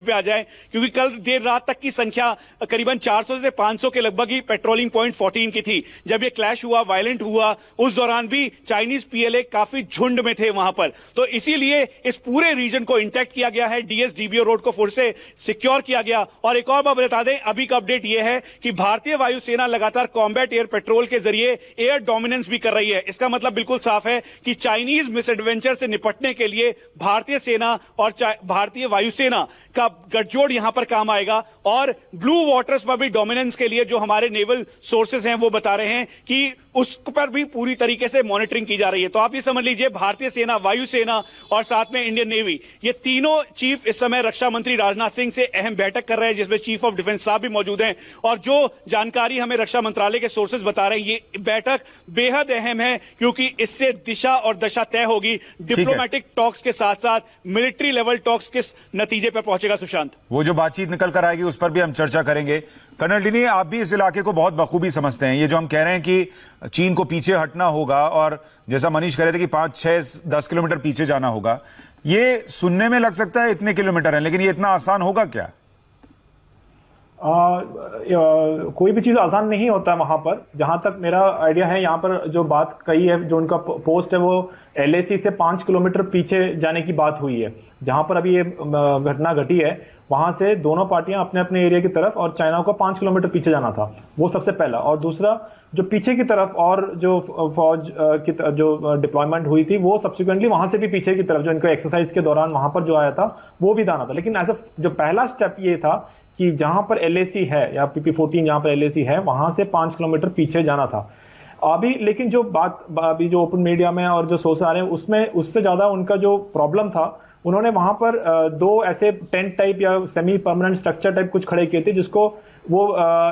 पे आ जाए, क्योंकि कल देर रात तक की संख्या करीबन 400 से 500 के लगभग ही पेट्रोलिंग पॉइंट 14 की थी। जब ये क्लैश हुआ, वायलेंट हुआ, उस दौरान भी चाइनीज पीएलए काफी झुंड में थे वहां पर। तो इसीलिए इस पूरे रीजन को इंटैक्ट किया गया है, डीएसडीबीओ रोड को फिर से सिक्योर किया गया। और एक और बात बता दें, अभी का अपडेट यह है कि भारतीय वायुसेना लगातार कॉम्बैट एयर पेट्रोल के जरिए एयर डोमिनेंस भी कर रही है। इसका मतलब बिल्कुल साफ है कि चाइनीज मिसएडवेंचर से निपटने के लिए भारतीय सेना और भारतीय वायुसेना का गठजोड़ यहां पर काम आएगा। और ब्लू वाटर्स पर भी डोमिनेंस के लिए जो हमारे नेवल सोर्सेज हैं वो बता रहे हैं कि उस पर भी पूरी तरीके से मॉनिटरिंग की जा रही है। तो आप ये समझ लीजिए, भारतीय सेना, वायुसेना और साथ में इंडियन नेवी, ये तीनों चीफ इस समय रक्षा मंत्री राजनाथ सिंह से अहम बैठक कर रहे हैं, जिसमें चीफ ऑफ डिफेंस साहब भी मौजूद हैं। और जो जानकारी हमें रक्षा मंत्रालय के सोर्सेज बता रहे हैं, ये बैठक बेहद अहम है, क्योंकि इससे दिशा और दशा तय होगी। डिप्लोमेटिक टॉक्स के साथ साथ मिलिट्री लेवल टॉक्स किस नतीजे पर पहुंचेगा। सुशांत, वो जो बातचीत निकल कर आएगी उस पर भी हम चर्चा करेंगे। कर्नल डिनी, आप भी इस इलाके को बहुत बखूबी समझते हैं। ये जो हम कह रहे हैं कि चीन को पीछे हटना होगा और जैसा मनीष कह रहे थे कि 5, 6, 10 किलोमीटर पीछे जाना होगा, ये सुनने में लग सकता है इतने किलोमीटर है, लेकिन ये इतना आसान होगा क्या? कोई भी चीज आसान नहीं होता वहां पर। जहां तक मेरा आइडिया है, यहाँ पर जो बात कही है, जो उनका पोस्ट है, वो एलएसी से 5 किलोमीटर पीछे जाने की बात हुई है। जहां पर अभी ये घटना घटी है, वहां से दोनों पार्टियां अपने अपने एरिया की तरफ, और चाइना को 5 किलोमीटर पीछे जाना था। वो सबसे पहला। और दूसरा, जो पीछे की तरफ और जो फौज की जो डिप्लॉयमेंट हुई थी, वो सब्सिक्वेंटली वहां से भी पीछे की तरफ, जो इनको एक्सरसाइज के दौरान वहां पर जो आया था, वो भी जाना था। लेकिन ऐसा जो पहला स्टेप ये था कि जहां पर एलएसी है, या PP-14 जहां पर एलएसी है, वहां से 5 किलोमीटर पीछे जाना था अभी। लेकिन जो बात अभी जो ओपन मीडिया में और जो सोर्स आ रहे हैं, उसमें उससे ज्यादा उनका जो प्रॉब्लम था, उन्होंने वहां पर 2 ऐसे टेंट टाइप या सेमी परमानेंट स्ट्रक्चर टाइप कुछ खड़े किए थे, जिसको वो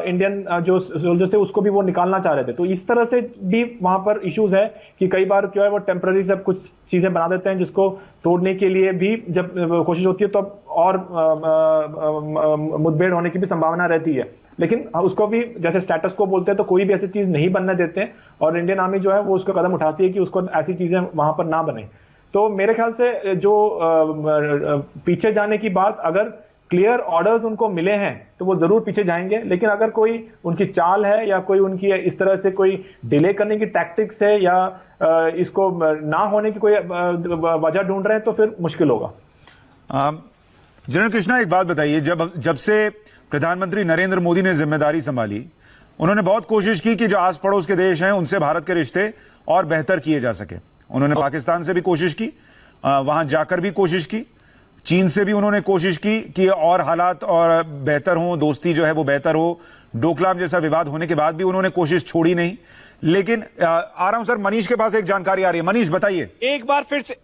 इंडियन जो सोल्जर्स थे उसको भी वो निकालना चाह रहे थे। तो इस तरह से भी वहां पर इश्यूज है कि कई बार क्या है, वो टेम्पररी सब कुछ चीजें बना देते हैं, जिसको तोड़ने के लिए भी जब कोशिश होती है तो और मुठभेड़ होने की भी संभावना रहती है। लेकिन उसको भी जैसे स्टेटस को बोलते हैं, तो कोई भी ऐसी चीज नहीं बनने देते हैं, और इंडियन आर्मी जो है वो उसको कदम उठाती है कि उसको ऐसी चीजें वहां पर ना बने। तो मेरे ख्याल से जो पीछे जाने की बात, अगर क्लियर ऑर्डर्स उनको मिले हैं तो वो जरूर पीछे जाएंगे। लेकिन अगर कोई उनकी चाल है, या कोई उनकी इस तरह से कोई डिले करने की टैक्टिक्स है, या इसको ना होने की कोई वजह ढूंढ रहे हैं, तो फिर मुश्किल होगा। जनरल कृष्णा, एक बात बताइए, जब से प्रधानमंत्री नरेंद्र मोदी ने जिम्मेदारी संभाली, उन्होंने बहुत कोशिश की कि जो आस पड़ोस के देश हैं उनसे भारत के रिश्ते और बेहतर किए जा सके। उन्होंने पाकिस्तान से भी कोशिश की, वहां जाकर भी कोशिश की, चीन से भी उन्होंने कोशिश की कि और हालात और बेहतर हों, दोस्ती जो है वो बेहतर हो। डोकलाम जैसा विवाद होने के बाद भी उन्होंने कोशिश छोड़ी नहीं। लेकिन आ रहा हूं सर, मनीष के पास एक जानकारी आ रही है। मनीष, बताइए। एक बार फिर से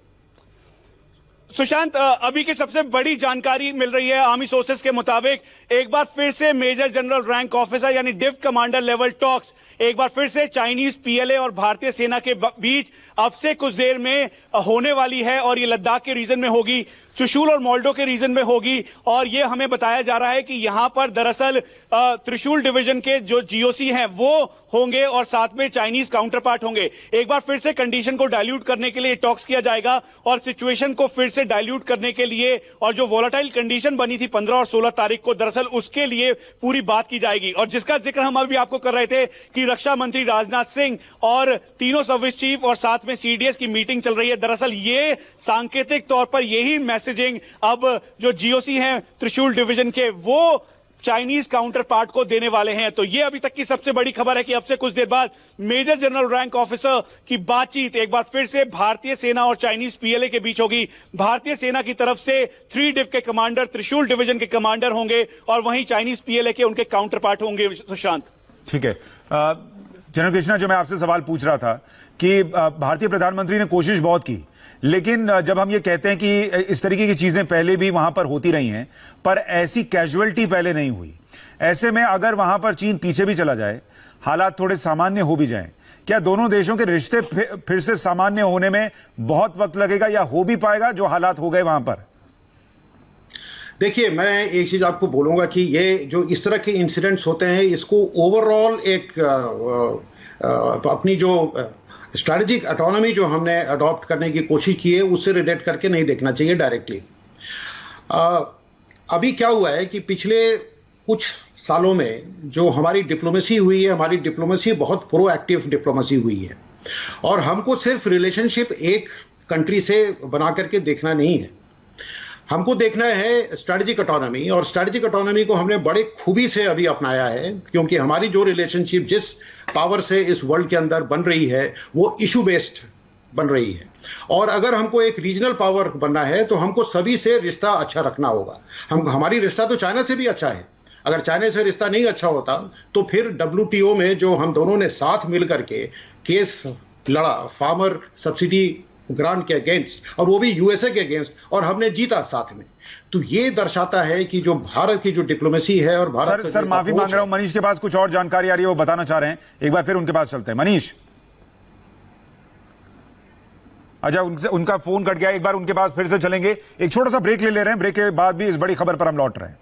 सुशांत, अभी की सबसे बड़ी जानकारी मिल रही है आर्मी सोर्सेज के मुताबिक, एक बार फिर से मेजर जनरल रैंक ऑफिसर यानी डिफ कमांडर लेवल टॉक्स एक बार फिर से चाइनीज पीएलए और भारतीय सेना के बीच अब से कुछ देर में होने वाली है। और ये लद्दाख के रीजन में होगी, चुशूल और मोल्डो के रीजन में होगी। और ये हमें बताया जा रहा है कि यहां पर दरअसल त्रिशूल डिवीजन के जो जीओसी हैं वो होंगे, और साथ में चाइनीज काउंटर पार्ट होंगे। एक बार फिर से कंडीशन को डाइल्यूट करने के लिए टॉक्स किया जाएगा, और सिचुएशन को फिर से डाइल्यूट करने के लिए, और जो वोलेटाइल कंडीशन बनी थी 15 और 16 तारीख को, दरअसल उसके लिए पूरी बात की जाएगी। और जिसका जिक्र हम अभी आपको कर रहे थे कि रक्षा मंत्री राजनाथ सिंह और तीनों सर्विस चीफ और साथ में सीडीएस की मीटिंग चल रही है। दरअसल ये सांकेतिक तौर पर यही मैसेजिंग अब जो जीओसी हैं त्रिशूल डिवीजन के, वो चाइनीज काउंटर पार्ट को देने वाले हैं। तो ये अभी तक की सबसे बड़ी खबर है कि अब से कुछ देर बाद मेजर जनरल रैंक ऑफिसर की बातचीत एक बार फिर से भारतीय सेना और चाइनीज पीएलए के बीच होगी। भारतीय सेना की तरफ से 3 डिव के कमांडर त्रिशूल डिवीजन के कमांडर होंगे, और वहीं चाइनीज पीएलए के उनके काउंटर पार्ट होंगे। सुशांत, ठीक है। जनरल कृष्णा, जो मैं आपसे सवाल पूछ रहा था कि भारतीय प्रधानमंत्री ने कोशिश बहुत की, लेकिन जब हम ये कहते हैं कि इस तरीके की चीजें पहले भी वहां पर होती रही हैं, पर ऐसी कैजुअलिटी पहले नहीं हुई, ऐसे में अगर वहां पर चीन पीछे भी चला जाए, हालात थोड़े सामान्य हो भी जाएं, क्या दोनों देशों के रिश्ते फिर से सामान्य होने में बहुत वक्त लगेगा, या हो भी पाएगा जो हालात हो गए वहां पर? देखिए, मैं एक चीज आपको बोलूंगा कि ये जो इस तरह के इंसिडेंट्स होते हैं, इसको ओवरऑल एक अपनी जो स्ट्रैटेजिक ऑटोनॉमी जो हमने अडॉप्ट करने की कोशिश की है, उससे रिलेट करके नहीं देखना चाहिए डायरेक्टली। अभी क्या हुआ है कि पिछले कुछ सालों में जो हमारी डिप्लोमेसी हुई है, हमारी डिप्लोमेसी बहुत प्रोएक्टिव डिप्लोमेसी हुई है और हमको सिर्फ रिलेशनशिप एक कंट्री से बना करके देखना नहीं है, हमको देखना है स्ट्रैटेजिक ऑटोनॉमी। और स्ट्रैटेजिक ऑटोनॉमी को हमने बड़े खूबी से अभी अपनाया है, क्योंकि हमारी जो रिलेशनशिप जिस पावर से इस वर्ल्ड के अंदर बन रही है वो इशू बेस्ड बन रही है। और अगर हमको एक रीजनल पावर बनना है तो हमको सभी से रिश्ता अच्छा रखना होगा। हमारी रिश्ता तो चाइना से भी अच्छा है, अगर चाइना से रिश्ता नहीं अच्छा होता तो फिर WTO में जो हम दोनों ने साथ मिल करके केस लड़ा फार्मर सब्सिडी ग्रांट के अगेंस्ट, और वो भी यूएसए के अगेंस्ट, और हमने जीता साथ में। तो ये दर्शाता है कि जो भारत की जो डिप्लोमेसी है और भारत सर माफी मांग रहा हूं, मनीष के पास कुछ और जानकारी आ रही है, वो बताना चाह रहे हैं, एक बार फिर उनके पास चलते हैं। मनीष, अच्छा उनका फोन कट गया, एक बार उनके पास फिर से चलेंगे, एक छोटा सा ब्रेक ले रहे हैं, ब्रेक के बाद भी इस बड़ी खबर पर हम लौट रहे हैं।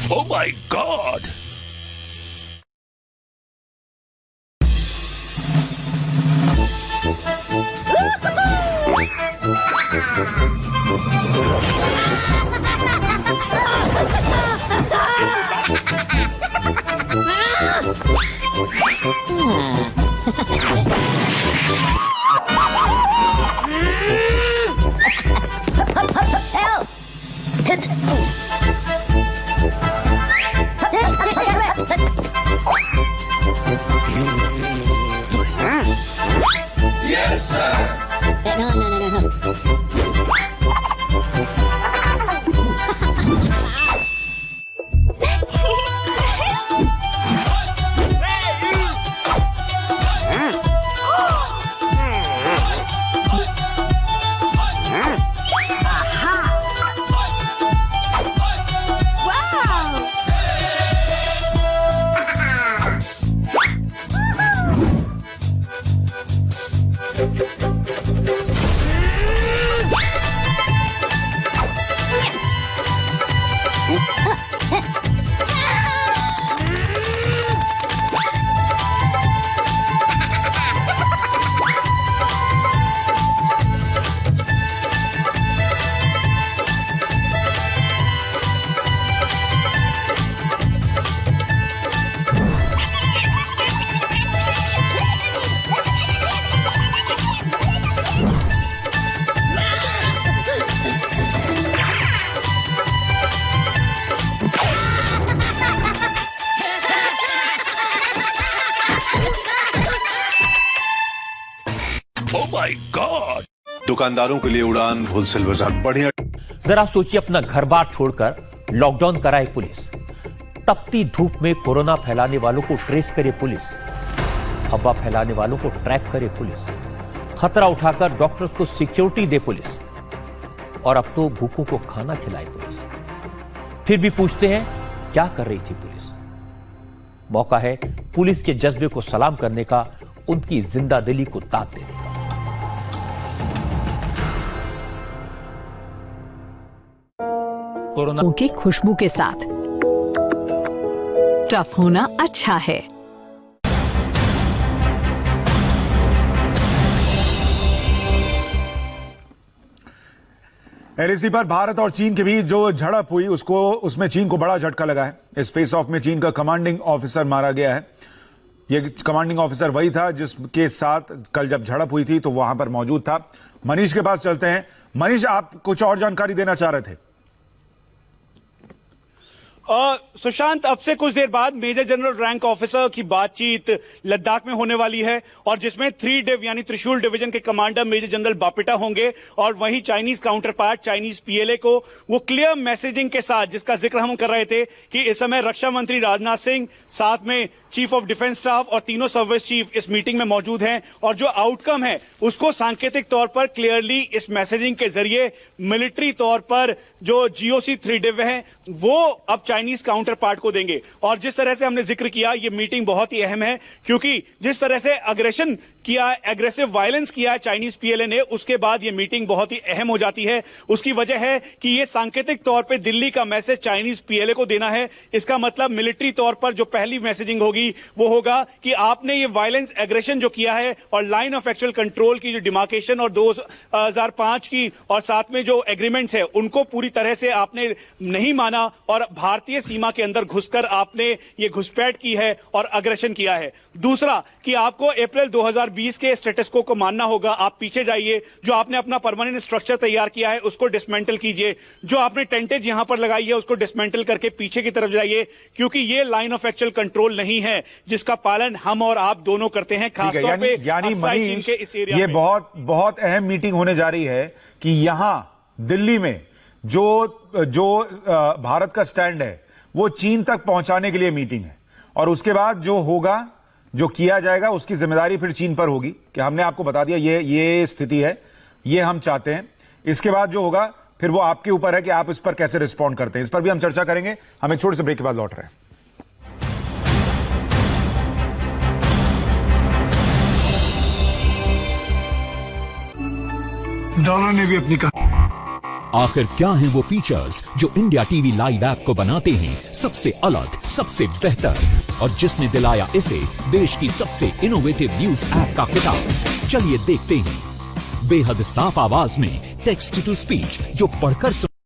Oh my God! Yes, sir! No. Oh my God! दुकानदारों के लिए उड़ान होलसेल बाजार बढ़िया। जरा सोचिए, अपना घर बार छोड़कर लॉकडाउन कराए पुलिस, तपती धूप में कोरोना फैलाने वालों को ट्रेस करे पुलिस, अफवाह फैलाने वालों को ट्रैक करे पुलिस, खतरा उठाकर डॉक्टर्स को सिक्योरिटी दे पुलिस, और अब तो भूखों को खाना खिलाए पुलिस। फिर भी पूछते हैं, क्या कर रही थी पुलिस? मौका है पुलिस के जज्बे को सलाम करने का, उनकी जिंदा दिली को दाद देने का। कोरोना की खुशबू के साथ टफ होना अच्छा है। LAC पर भारत और चीन के बीच जो झड़प हुई उसमें चीन को बड़ा झटका लगा है। इस फेस ऑफ में चीन का कमांडिंग ऑफिसर मारा गया है। यह कमांडिंग ऑफिसर वही था जिसके साथ कल जब झड़प हुई थी तो वहां पर मौजूद था। मनीष के पास चलते हैं। मनीष, आप कुछ और जानकारी देना चाह रहे थे। सुशांत, अब से कुछ देर बाद मेजर जनरल रैंक ऑफिसर की बातचीत लद्दाख में होने वाली है, और जिसमें 3 डिव यानी त्रिशूल डिवीजन के कमांडर मेजर जनरल बापिटा होंगे, और वहीं Chinese counter part Chinese PLA को वो क्लियर मैसेजिंग के साथ, जिसका जिक्र हम कर रहे थे कि इस समय रक्षा मंत्री राजनाथ सिंह, साथ में चीफ ऑफ डिफेंस स्टाफ और तीनों सर्विस चीफ इस मीटिंग में मौजूद हैं, और जो आउटकम है उसको सांकेतिक तौर पर क्लियरली इस मैसेजिंग के जरिए मिलिट्री तौर पर जो GOC 3 डिव है वो अब चाइनीज काउंटर पार्ट को देंगे। और जिस तरह से हमने जिक्र किया, ये मीटिंग बहुत ही अहम है, क्योंकि जिस तरह से अग्रेशन किया, एग्रेसिव वायलेंस किया है चाइनीज पीएलए ने, उसके बाद ये मीटिंग बहुत ही अहम हो जाती है। उसकी वजह है कि ये सांकेतिक तौर पे दिल्ली का मैसेज चाइनीज पीएलए को देना है। इसका मतलब मिलिट्री तौर पर जो पहली मैसेजिंग होगी वो होगा कि आपने ये वायलेंस एग्रेशन जो किया है और लाइन ऑफ एक्चुअल कंट्रोल की जो डिमार्केशन और 2005 की और साथ में जो एग्रीमेंट्स है उनको पूरी तरह से आपने नहीं माना और भारतीय सीमा के अंदर घुसकर आपने ये घुसपैठ की है और अग्रेशन किया है। दूसरा कि आपको अप्रैल 2020 के स्टेटस को मानना होगा। आप पीछे जाइए, जो आपने अपना परमानेंट स्ट्रक्चर तैयार किया है उसको डिसमेंटल कीजिए, जो आपने टेंटेज यहां पर लगाई है उसको डिसमेंटल करके पीछे की तरफ जाइए, क्योंकि ये लाइन ऑफ एक्चुअल कंट्रोल नहीं है जिसका पालन हम और आप दोनों करते हैं, खासतौर पे अक्साई चीन के इस एरिया में। ये बहुत बहुत अहम मीटिंग होने जा रही है कि यहां दिल्ली में जो भारत का स्टैंड है वो चीन तक पहुंचाने के लिए मीटिंग है, और उसके बाद जो होगा, जो किया जाएगा, उसकी जिम्मेदारी फिर चीन पर होगी कि हमने आपको बता दिया ये स्थिति है, ये हम चाहते हैं। इसके बाद जो होगा फिर वो आपके ऊपर है कि आप इस पर कैसे रिस्पॉन्ड करते हैं। इस पर भी हम चर्चा करेंगे। हम एक छोटे से ब्रेक के बाद लौट रहे हैं। डॉलर ने भी अपनी आखिर क्या हैं वो फीचर्स जो इंडिया टीवी लाइव ऐप को बनाते हैं सबसे अलग, सबसे बेहतर, और जिसने दिलाया इसे देश की सबसे इनोवेटिव न्यूज ऐप का खिताब। चलिए देखते हैं। बेहद साफ आवाज में टेक्स्ट टू स्पीच जो पढ़कर